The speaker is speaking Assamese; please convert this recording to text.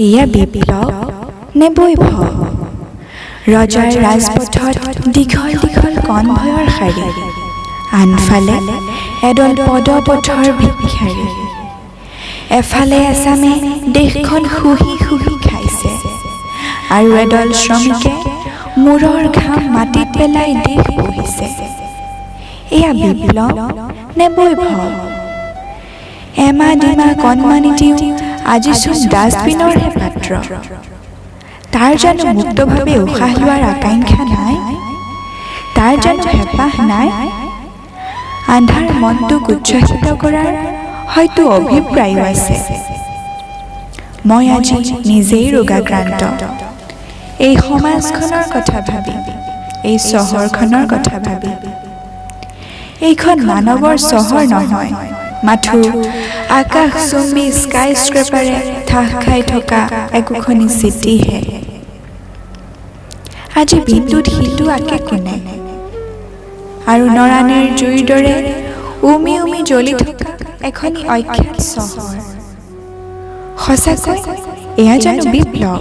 এয়া বিপ্লৱ নে বৈভৱ? ৰজাৰ ৰাজপথত দীঘল দীঘল কনভয়ৰ শাৰী, আনফালে এডল পদপথৰ ভিক্ষাৰী। এফালে এচামে দেশখন শুহি শুহি খাইছে, আৰু এডল শ্ৰমিকে মূৰৰ ঘাম মাটিত পেলাই দেশ বহিছে। এয়া বিপ্লৱ নে বৈভৱ? এমা ডিমা কণমানিটিও আজিচোন ডাষ্টবিনৰহে পাত্ৰ। তাৰ জানো মুক্তভাৱে উশাহ লোৱাৰ আকাংক্ষা নাই? তাৰ জানো হেঁপাহ নাই? আন্ধাৰ মনটোক উৎসাহিত কৰাৰ হয়তো অভিপ্ৰায়ো আছে। মই আজি নিজেই ৰোগাক্ৰান্ত, এই সমাজখনৰ কথা ভাবি, এই চহৰখনৰ কথা ভাবি। এইখন মানৱৰ চহৰ নহয়, মাথো আকাশচুম্বী স্কাই স্ক্ৰেপাৰে ঠাহ খাই থকা একোখনি চিটিহে। আজি বিন্দুত শিলটো আঁকে কোনে? আৰু নৰাণীৰ জুইৰ দৰে উমি উমি জ্বলি থকা এখনি অখ্যাত চহৰ। সঁচাকৈ এয়া জানো বিপ্লৱ?